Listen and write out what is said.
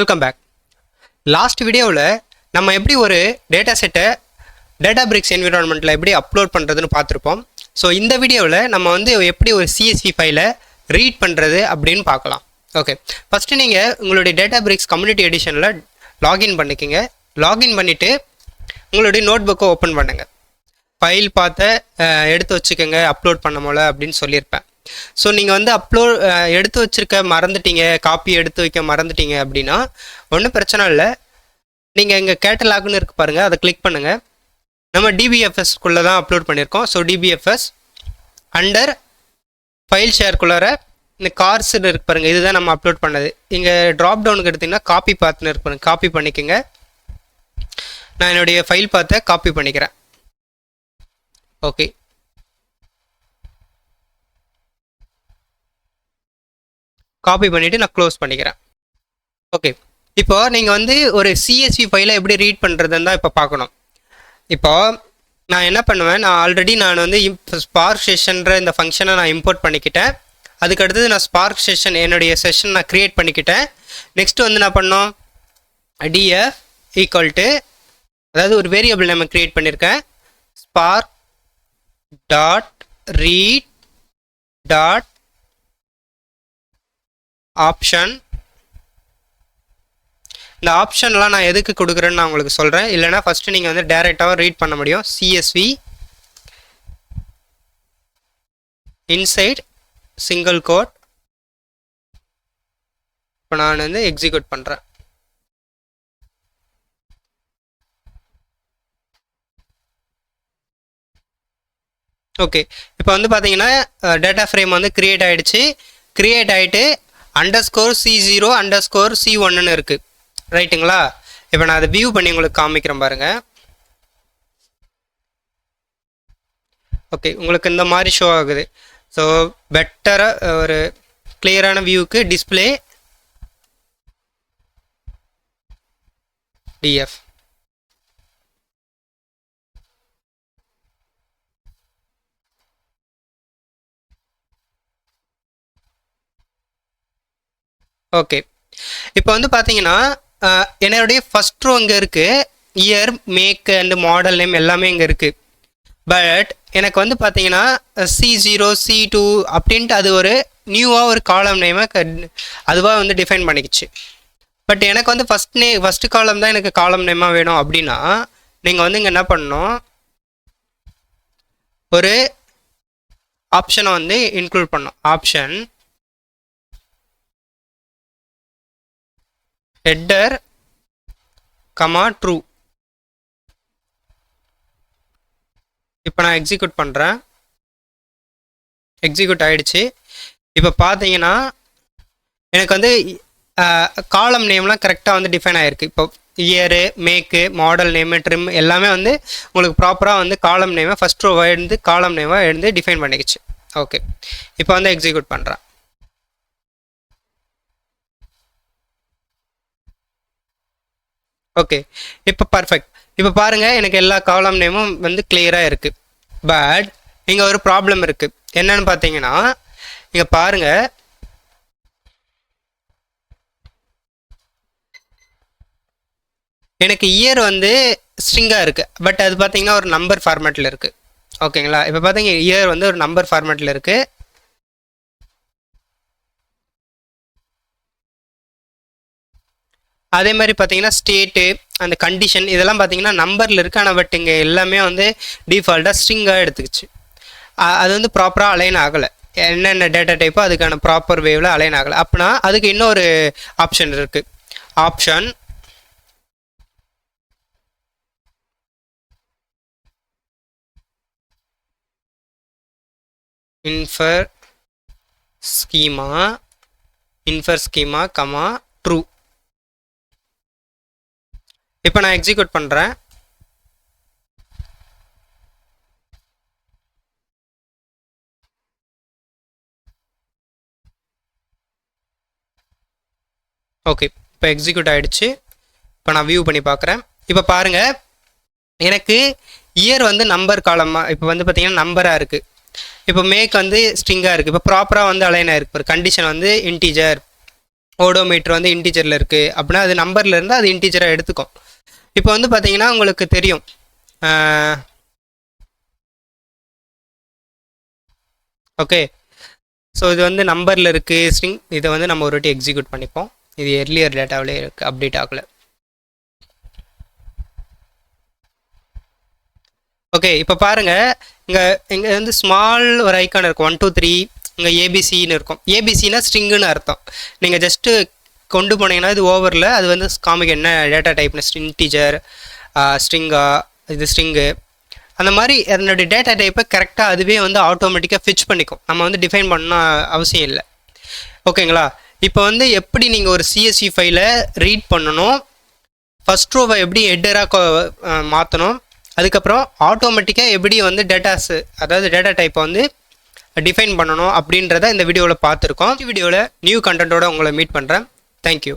Welcome back. Last வீடியோவில் நம்ம எப்படி ஒரு டேட்டா செட்டை டேட்டாபிரிக்ஸ் என்விரான்மெண்ட்டில் எப்படி அப்லோட் பண்ணுறதுன்னு பார்த்துருப்போம். ஸோ இந்த வீடியோவில் நம்ம வந்து எப்படி ஒரு CSV ஃபைலை ரீட் பண்ணுறது அப்படின்னு பார்க்கலாம். ஓகே, ஃபஸ்ட்டு நீங்கள் உங்களுடைய டேட்டாபிரிக்ஸ் கம்யூனிட்டி எடிஷனில் லாகின் பண்ணிக்கோங்க. லாகின் பண்ணிவிட்டு உங்களுடைய நோட் புக்கை ஓப்பன் பண்ணுங்கள். ஃபைல் பார்த்து எடுத்து வச்சுக்கோங்க, அப்லோட் பண்ண போல அப்படின்னு சொல்லியிருப்பேன். ஸோ நீங்கள் வந்து எடுத்து வச்சுருக்க மறந்துட்டீங்க, காப்பி எடுத்து வைக்க மறந்துட்டீங்க அப்படின்னா ஒன்றும் பிரச்சனை இல்லை. நீங்கள் இங்கே கேட்டலாக்னு இருக்கு பாருங்கள், அதை கிளிக் பண்ணுங்கள். நம்ம DBFSக்குள்ளே தான் அப்லோட் பண்ணியிருக்கோம். ஸோ DBFS அண்டர் ஃபைல் ஷேர்க்குள்ளார இந்த கார்ஸ்ன்னு இருக்கு பாருங்கள், இதுதான் நம்ம அப்லோட் பண்ணது. இங்கே ட்ராப் டவுனுக்கு எடுத்திங்கன்னா காப்பி பார்த்துன்னு இருக்கு பாருங்கள், காப்பி பண்ணிக்கோங்க. நான் என்னுடைய ஃபைல் பார்த்த காப்பி பண்ணிக்கிறேன். ஓகே, காப்பி பண்ணிவிட்டு நான் க்ளோஸ் பண்ணிக்கிறேன். ஓகே, இப்போ நீங்கள் வந்து ஒரு CSV ஃபைலை எப்படி ரீட் பண்ணுறதுன்னு தான் இப்போ பார்க்கணும். இப்போ நான் என்ன பண்ணுவேன், நான் வந்து ஸ்பார்க் செஷன்ற இந்த ஃபங்க்ஷனை நான் இம்போர்ட் பண்ணிக்கிட்டேன். அதுக்கு அடுத்தது நான் ஸ்பார்க் செஷன் என்னுடைய செஷன் நான் க்ரியேட் பண்ணிக்கிட்டேன். நெக்ஸ்ட்டு வந்து நான் பண்ணோம் DF ஈக்குவல் டு, அதாவது ஒரு வேரியபிள் நம்ம க்ரியேட் பண்ணியிருக்கேன், spark dot read dot option. இந்த ஆப்ஷன்லாம் நான் எதுக்கு கொடுக்குறேன்னு நான் உங்களுக்கு சொல்கிறேன். இல்லைனா ஃபஸ்ட்டு நீங்கள் வந்து டைரெக்டாகவும் ரீட் பண்ண முடியும். CSV inside single quote. இப்போ நான் வந்து எக்ஸிக்யூட் பண்ணுறேன். ஓகே, இப்போ வந்து பார்த்தீங்கன்னா டேட்டா ஃப்ரேம் வந்து க்ரியேட் ஆகிடுச்சு. க்ரியேட் ஆகிட்டு _C0 _C1ன்னு இருக்குது, ரைட்டுங்களா? இப்போ நான் அதை வியூ பண்ணி உங்களுக்கு காமிக்கிறேன் பாருங்கள். ஓகே, உங்களுக்கு இந்த மாதிரி ஷோ ஆகுது. ஸோ பெட்டராக ஒரு கிளியரான வியூக்கு டிஸ்பிளே DF. ஓகே, இப்போ வந்து பார்த்தீங்கன்னா என்னுடைய ஃபஸ்ட் ரோ இங்கே இருக்குது, year, make and model name எல்லாமே இங்கே இருக்குது. பட் எனக்கு வந்து பார்த்தீங்கன்னா C0 C2 அப்படின்ட்டு அது ஒரு நியூவாக ஒரு காலம் நேமை அதுவாக வந்து டிஃபைன் பண்ணிக்கிச்சு. பட் எனக்கு வந்து ஃபஸ்ட்டு காலம் தான் எனக்கு காலம் நேமாக வேணும் அப்படின்னா நீங்கள் வந்து இங்கே என்ன பண்ணணும், ஒரு ஆப்ஷனை வந்து இன்க்ளூட் பண்ணணும். Option header true. இப்போ நான் எக்ஸிக்யூட் பண்ணுறேன். எக்ஸிக்யூட் ஆகிடுச்சு. இப்போ பார்த்தீங்கன்னா எனக்கு வந்து காலம் நேம்லாம் கரெக்டாக வந்து டிஃபைன் ஆகிருக்கு. இப்போ இயரு, மேக்கு, மாடல் நேமு, ட்ரிம் எல்லாமே வந்து உங்களுக்கு ப்ராப்பராக வந்து காலம் நேமை ஃபஸ்ட் ரோவை எழுந்து காலம் நேமாக எழுந்து டிஃபைன் பண்ணிக்கிச்சு. ஓகே, இப்போ வந்து எக்ஸிக்யூட் பண்ணுறேன். ஓகே, இப்போ பர்ஃபெக்ட். இப்போ பாருங்கள், எனக்கு எல்லா காலம் நேமும் வந்து கிளியராக இருக்குது. பட் இங்கே ஒரு ப்ராப்ளம் இருக்குது. என்னன்னு பார்த்தீங்கன்னா இங்கே பாருங்கள், எனக்கு இயர் வந்து ஸ்ட்ரிங்காக இருக்குது. பட் அது பார்த்தீங்கன்னா ஒரு நம்பர் ஃபார்மேட்டில் இருக்குது. ஓகேங்களா? இப்போ பார்த்தீங்க இயர் வந்து ஒரு நம்பர் ஃபார்மேட்டில் இருக்குது. அதே மாதிரி பார்த்தீங்கன்னா ஸ்டேட்டு, அந்த கண்டிஷன் இதெல்லாம் பார்த்தீங்கன்னா நம்பரில் இருக்குது. ஆனால் பட் இங்கே எல்லாமே வந்து டிஃபால்ட்டாக ஸ்ட்ரிங்காக எடுத்துக்கிச்சு. அது வந்து ப்ராப்பராக அலைன் ஆகலை. என்னென்ன டேட்டா டைப்போ அதுக்கான ப்ராப்பர் வேவில் அலைன் ஆகலை. அப்படின்னா அதுக்கு இன்னொரு ஆப்ஷன் இருக்குது. Option infer schema true. இப்போ நான் எக்ஸிக்யூட் பண்ணுறேன். ஓகே, இப்போ எக்ஸிக்யூட் ஆகிடுச்சு. இப்போ நான் வியூ பண்ணி பார்க்குறேன். இப்போ பாருங்கள், எனக்கு இயர் வந்து நம்பர் காலமாக இப்போ வந்து பார்த்திங்கன்னா நம்பராக இருக்குது. இப்போ மேக் வந்து ஸ்ட்ரிங்காக இருக்குது. இப்போ ப்ராப்பராக வந்து அலைன் ஆகிருக்கு. கண்டிஷன் வந்து இன்டீஜர். ஓடோமீட்டர் வந்து இன்டீஜரில் இருக்குது அப்படின்னா அது நம்பரில் இருந்தால் அது இன்டீஜராக எடுத்துக்கும். இப்போ வந்து பார்த்தீங்கன்னா உங்களுக்கு தெரியும் ஓகே. ஸோ இது வந்து நம்பரில் இருக்குது ஸ்ட்ரிங். இதை வந்து நம்ம ஒரு வாட்டி எக்ஸிக்யூட் பண்ணிப்போம். இது எர்லியர் டேட்டாவிலே இருக்குது, அப்டேட் ஆகலை. ஓகே, இப்போ பாருங்கள் இங்கே வந்து ஸ்மால் ஒரு ஐக்கான் இருக்கும் 1 2 3. இங்கே ஏபிசின்னு இருக்கும். ஏபிசினா ஸ்ட்ரிங்குன்னு அர்த்தம். நீங்கள் ஜஸ்ட்டு கொண்டு போனீங்கன்னா இது ஓவரில் அது வந்து காமிக் என்ன டேட்டா டைப்னு இன்டீஜர், ஸ்ட்ரிங்கா, இது ஸ்ட்ரிங்கு, அந்த மாதிரி அதனுடைய டேட்டா டைப்பை கரெக்டாக அதுவே வந்து ஆட்டோமேட்டிக்காக ஃபிச் பண்ணிக்கும். நம்ம வந்து டிஃபைன் பண்ண அவசியம் இல்லை. ஓகேங்களா? இப்போ வந்து எப்படி நீங்கள் ஒரு சிஎஸ்வி ஃபைலை ரீட் பண்ணணும், ஃபஸ்ட் ரோவை எப்படி ஹெட்டராக மாற்றணும், அதுக்கப்புறம் ஆட்டோமேட்டிக்காக எப்படி வந்து டேட்டாஸு அதாவது டேட்டா டைப்பை வந்து டிஃபைன் பண்ணணும் அப்படின்றத இந்த வீடியோவில் பார்த்துருக்கோம். இந்த வீடியோவில் நியூ கண்டென்ட்டோட உங்களை மீட் பண்ணுறேன். தேங்க்யூ.